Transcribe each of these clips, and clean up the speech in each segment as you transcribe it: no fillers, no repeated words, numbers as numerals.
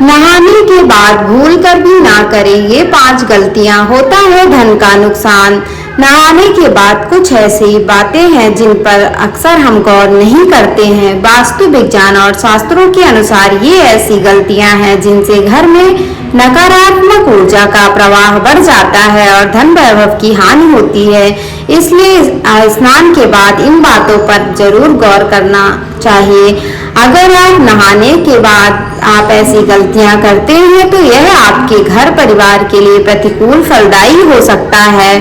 नहाने के बाद भूल कर भी ना करें ये 5 गलतियां, होता है धन का नुकसान। नहाने के बाद कुछ ऐसी बातें हैं जिन पर अक्सर हम गौर नहीं करते हैं। वास्तु विज्ञान और शास्त्रों के अनुसार ये ऐसी गलतियां हैं जिनसे घर में नकारात्मक ऊर्जा का प्रवाह बढ़ जाता है और धन वैभव की हानि होती है। इसलिए स्नान के बाद इन बातों पर जरूर गौर करना चाहिए। अगर आप नहाने के बाद आप ऐसी गलतियां करते हैं तो यह आपके घर परिवार के लिए प्रतिकूल फलदायी हो सकता है।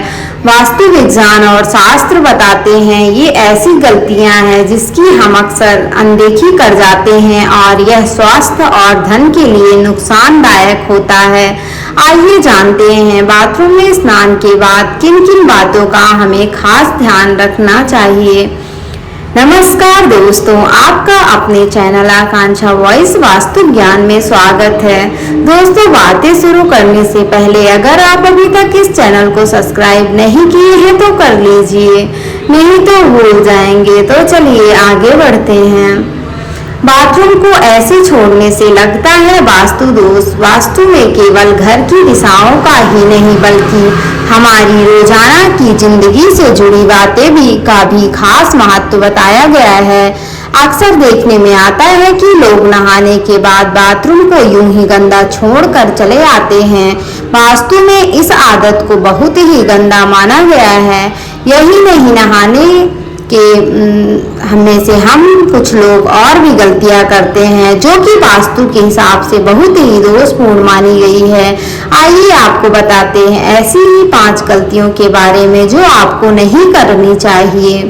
वास्तु विज्ञान और शास्त्र बताते हैं ये ऐसी गलतियां हैं जिसकी हम अक्सर अनदेखी कर जाते हैं और यह स्वास्थ्य और धन के लिए नुकसानदायक होता है। आइए जानते हैं बाथरूम में स्नान के बाद किन किन बातों का हमें खास ध्यान रखना चाहिए। नमस्कार दोस्तों, आपका अपने चैनल आकांक्षा वॉइस वास्तु ज्ञान में स्वागत है। दोस्तों, बातें शुरू करने से पहले अगर आप अभी तक इस चैनल को सब्सक्राइब नहीं किए हैं तो कर लीजिए, नहीं तो भूल जाएंगे। तो चलिए आगे बढ़ते हैं। बाथरूम को ऐसे छोड़ने से लगता है वास्तु दोष। वास्तु में केवल घर की दिशाओं का ही नहीं बल्कि हमारी रोजाना की जिंदगी से जुड़ी बातें का भी खास महत्व बताया गया है। अक्सर देखने में आता है कि लोग नहाने के बाद बाथरूम को यूं ही गंदा छोड़कर चले आते हैं। वास्तु में इस आदत को बहुत ही गंदा माना गया है। यही नहीं, नहाने में से हम कुछ लोग और भी गलतियां करते हैं जो कि वास्तु के हिसाब से बहुत ही दोषपूर्ण मानी गई है। आइए आपको बताते हैं ऐसी ही 5 गलतियों के बारे में जो आपको नहीं करनी चाहिए।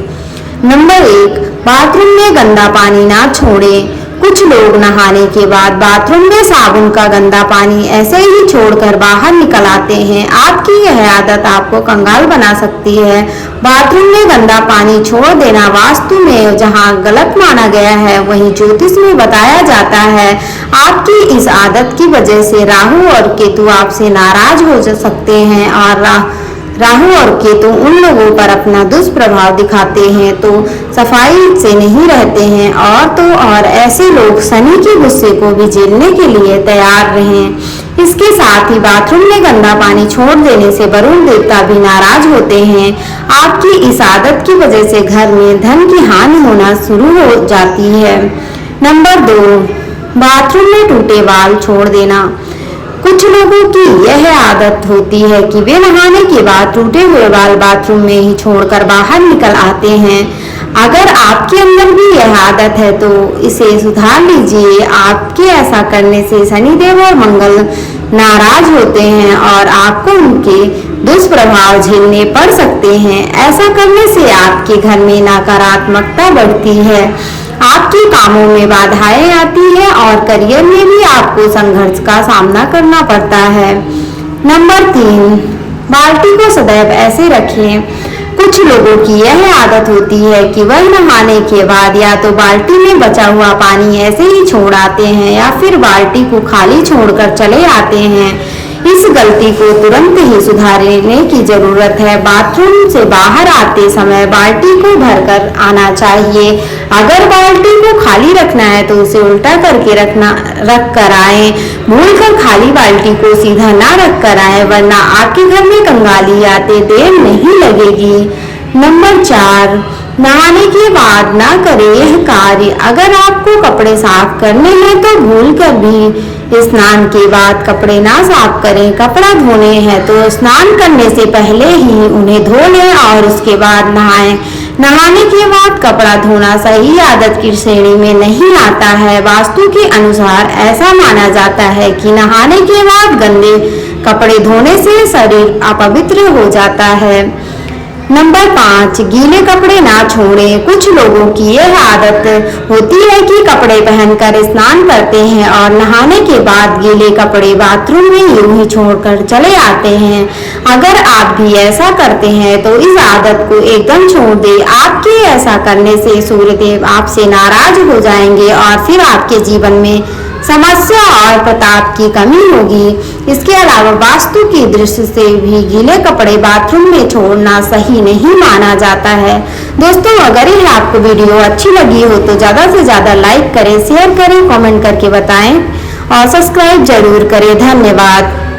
नंबर 1, बाथरूम में गंदा पानी ना छोड़ें। कुछ लोग नहाने के बाद बाथरूम में साबुन का गंदा पानी ऐसे ही छोड़कर बाहर निकल आते हैं। आपकी यह आदत आपको कंगाल बना सकती है। बाथरूम में गंदा पानी छोड़ देना वास्तु में जहां गलत माना गया है वहीं ज्योतिष में बताया जाता है। आपकी इस आदत की वजह से राहु और केतु आपसे नाराज हो सकते हैं और राहु और केतु उन लोगों पर अपना दुष्प्रभाव दिखाते हैं तो सफाई से नहीं रहते हैं और ऐसे लोग शनि के गुस्से को भी झेलने के लिए तैयार रहें। इसके साथ ही बाथरूम में गंदा पानी छोड़ देने से वरुण देवता भी नाराज होते हैं। आपकी इस आदत की वजह से घर में धन की हानि होना शुरू हो जाती है। नंबर 2, बाथरूम में टूटे वाल छोड़ देना। कुछ लोगों की यह आदत होती है कि वे नहाने के बाद टूटे हुए बाल बाथरूम में ही छोड़कर बाहर निकल आते हैं। अगर आपके अंदर भी यह आदत है तो इसे सुधार लीजिए। आपके ऐसा करने से शनिदेव और मंगल नाराज होते हैं और आपको उनके दुष्प्रभाव झेलने पड़ सकते हैं। ऐसा करने से आपके घर में नकारात्मकता बढ़ती है, आपके कामों में बाधाएं आती है और करियर में भी आपको संघर्ष का सामना करना पड़ता है। नंबर 3, बाल्टी को सदैव ऐसे रखें। कुछ लोगों की यह आदत होती है कि वह नहाने के बाद या तो बाल्टी में बचा हुआ पानी ऐसे ही छोड़ आते हैं या फिर बाल्टी को खाली छोड़कर चले आते हैं। इस गलती को तुरंत ही सुधारने की जरूरत है। बाथरूम से बाहर आते समय बाल्टी को भरकर आना चाहिए। अगर बाल्टी को खाली रखना है तो उसे उल्टा करके रख कर आए। भूलकर खाली बाल्टी को सीधा ना रख कर आए वरना आपके घर में कंगाली आते देर नहीं लगेगी। नंबर 4, नहाने के बाद ना करें यह कार्य। अगर आपको कपड़े साफ करने हैं तो भूल कर भी स्नान के बाद कपड़े ना साफ करें। कपड़ा धोने हैं तो स्नान करने से पहले ही उन्हें धो लें और उसके बाद नहाएं। नहाने के बाद कपड़ा धोना सही आदत की श्रेणी में नहीं आता है। वास्तु के अनुसार ऐसा माना जाता है कि नहाने के बाद गंदे कपड़े धोने से शरीर अपवित्र हो जाता है। नंबर 5, गीले कपड़े ना छोड़ें। कुछ लोगों की यह आदत होती है कि कपड़े पहनकर स्नान करते हैं और नहाने के बाद गीले कपड़े बाथरूम में यूं ही छोड़कर चले आते हैं। अगर आप भी ऐसा करते हैं तो इस आदत को एकदम छोड़ दें। आपके ऐसा करने से सूर्यदेव आपसे नाराज हो जाएंगे और फिर आपके जीवन में समस्या और प्रताप की कमी होगी। इसके अलावा वास्तु की दृष्टि से भी गीले कपड़े बाथरूम में छोड़ना सही नहीं माना जाता है। दोस्तों, अगर ये आपको वीडियो अच्छी लगी हो तो ज़्यादा से ज़्यादा लाइक करें, शेयर करें, कमेंट करके बताएं और सब्सक्राइब जरूर करें। धन्यवाद।